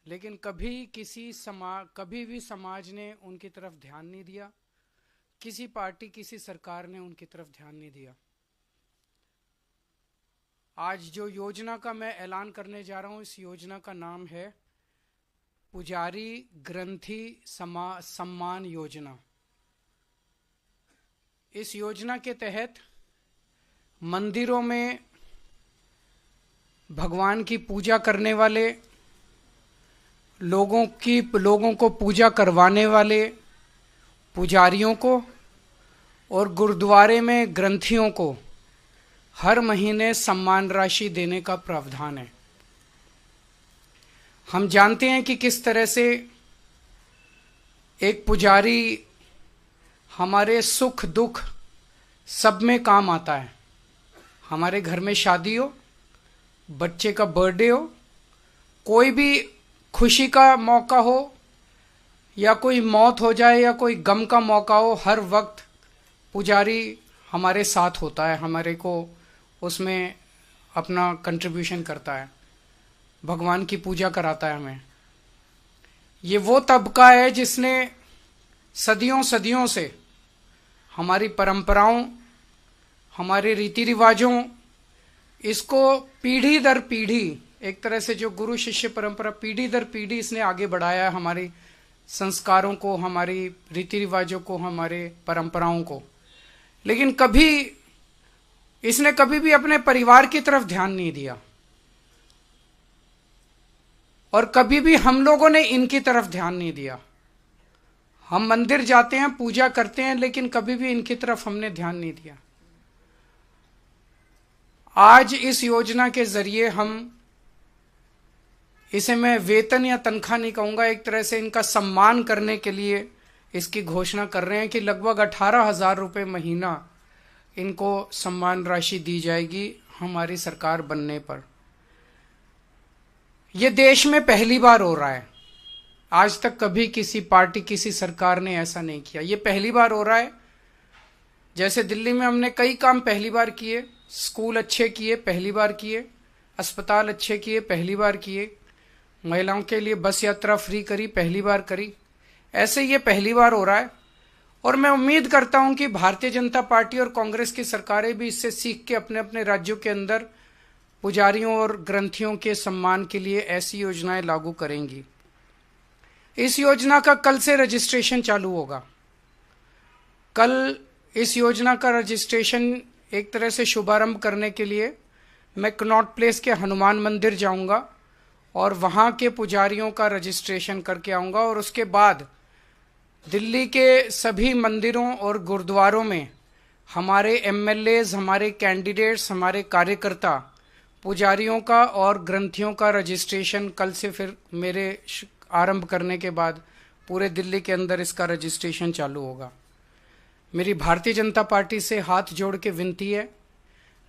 लेकिन कभी भी समाज ने उनकी तरफ ध्यान नहीं दिया। किसी पार्टी, किसी सरकार ने उनकी तरफ ध्यान नहीं दिया। आज जो योजना का मैं ऐलान करने जा रहा हूं, इस योजना का नाम है पुजारी ग्रंथी सम्मान योजना। इस योजना के तहत मंदिरों में भगवान की पूजा करने वाले लोगों को पूजा करवाने वाले पुजारियों को और गुरुद्वारे में ग्रंथियों को हर महीने सम्मान राशि देने का प्रावधान है। हम जानते हैं कि किस तरह से एक पुजारी हमारे सुख दुख सब में काम आता है। हमारे घर में शादी हो, बच्चे का बर्थडे हो, कोई भी खुशी का मौका हो या कोई मौत हो जाए या कोई गम का मौका हो, हर वक्त पुजारी हमारे साथ होता है, हमारे को उसमें अपना कंट्रीब्यूशन करता है, भगवान की पूजा कराता है हमें। ये वो तबका है जिसने सदियों सदियों से हमारी परंपराओं, हमारे रीति रिवाजों, इसको पीढ़ी दर पीढ़ी, एक तरह से जो गुरु शिष्य परंपरा पीढ़ी दर पीढ़ी इसने आगे बढ़ाया है, हमारी संस्कारों को, हमारी रीति रिवाजों को, हमारे परंपराओं को। लेकिन इसने कभी भी अपने परिवार की तरफ ध्यान नहीं दिया और कभी भी हम लोगों ने इनकी तरफ ध्यान नहीं दिया। हम मंदिर जाते हैं, पूजा करते हैं, लेकिन कभी भी इनकी तरफ हमने ध्यान नहीं दिया। आज इस योजना के जरिए इसे मैं वेतन या तनख्वाह नहीं कहूंगा, एक तरह से इनका सम्मान करने के लिए इसकी घोषणा कर रहे हैं कि लगभग 18,000 रुपये महीना इनको सम्मान राशि दी जाएगी हमारी सरकार बनने पर। यह देश में पहली बार हो रहा है। आज तक कभी किसी पार्टी, किसी सरकार ने ऐसा नहीं किया। यह पहली बार हो रहा है। जैसे दिल्ली में हमने कई काम पहली बार किए, स्कूल अच्छे किए, पहली बार किए, अस्पताल अच्छे किए, पहली बार किए, महिलाओं के लिए बस यात्रा फ्री करी, पहली बार करी। ऐसे ये पहली बार हो रहा है और मैं उम्मीद करता हूं कि भारतीय जनता पार्टी और कांग्रेस की सरकारें भी इससे सीख के अपने अपने राज्यों के अंदर पुजारियों और ग्रंथियों के सम्मान के लिए ऐसी योजनाएं लागू करेंगी। इस योजना का कल से रजिस्ट्रेशन चालू होगा। कल इस योजना का रजिस्ट्रेशन एक तरह से शुभारंभ करने के लिए मैं कनॉट प्लेस के हनुमान मंदिर जाऊंगा और वहां के पुजारियों का रजिस्ट्रेशन करके आऊंगा और उसके बाद दिल्ली के सभी मंदिरों और गुरुद्वारों में हमारे एमएलएज, हमारे कैंडिडेट्स, हमारे कार्यकर्ता पुजारियों का और ग्रंथियों का रजिस्ट्रेशन कल से फिर मेरे आरंभ करने के बाद पूरे दिल्ली के अंदर इसका रजिस्ट्रेशन चालू होगा। मेरी भारतीय जनता पार्टी से हाथ जोड़ के विनती है,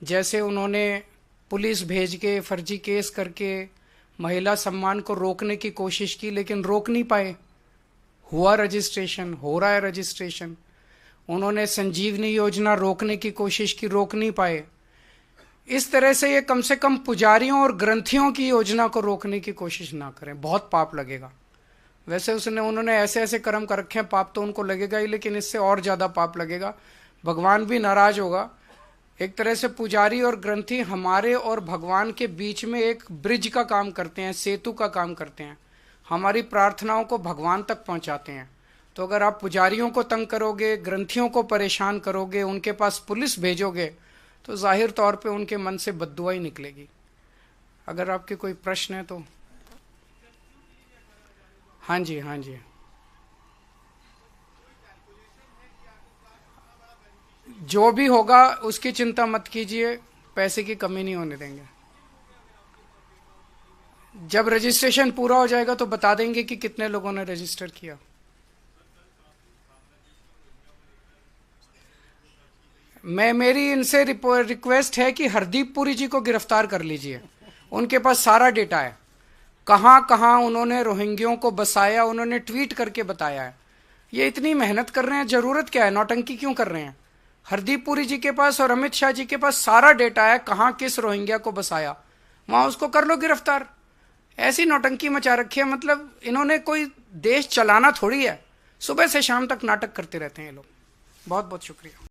जैसे उन्होंने पुलिस भेज के फर्जी केस करके महिला सम्मान को रोकने की कोशिश की लेकिन रोक नहीं पाए, हुआ रजिस्ट्रेशन, हो रहा है रजिस्ट्रेशन। उन्होंने संजीवनी योजना रोकने की कोशिश की, रोक नहीं पाए। इस तरह से ये कम से कम पुजारियों और ग्रंथियों की योजना को रोकने की कोशिश ना करें, बहुत पाप लगेगा। वैसे उन्होंने ऐसे ऐसे कर्म कर रखे हैं, पाप तो उनको लगेगा ही, लेकिन इससे और ज्यादा पाप लगेगा, भगवान भी नाराज होगा। एक तरह से पुजारी और ग्रंथी हमारे और भगवान के बीच में एक ब्रिज का काम करते हैं, सेतु का काम करते हैं, हमारी प्रार्थनाओं को भगवान तक पहुंचाते हैं। तो अगर आप पुजारियों को तंग करोगे, ग्रंथियों को परेशान करोगे, उनके पास पुलिस भेजोगे, तो जाहिर तौर पे उनके मन से बद्दुआ ही निकलेगी। अगर आपके कोई प्रश्न है तो। हाँ जी, हाँ जी। जो भी होगा उसकी चिंता मत कीजिए, पैसे की कमी नहीं होने देंगे। जब रजिस्ट्रेशन पूरा हो जाएगा तो बता देंगे कि कितने लोगों ने रजिस्टर किया। मेरी इनसे रिक्वेस्ट है कि हरदीप पुरी जी को गिरफ्तार कर लीजिए। उनके पास सारा डेटा है, कहां कहां उन्होंने रोहिंग्यों को बसाया, उन्होंने ट्वीट करके बताया है। ये इतनी मेहनत कर रहे हैं, जरूरत क्या है, नौटंकी क्यों कर रहे हैं? हरदीप पुरी जी के पास और अमित शाह जी के पास सारा डेटा है, कहां किस रोहिंग्या को बसाया, वहां उसको कर लो गिरफ्तार। ऐसी नौटंकी मचा रखी है, मतलब इन्होंने कोई देश चलाना थोड़ी है, सुबह से शाम तक नाटक करते रहते हैं ये लोग। बहुत बहुत शुक्रिया।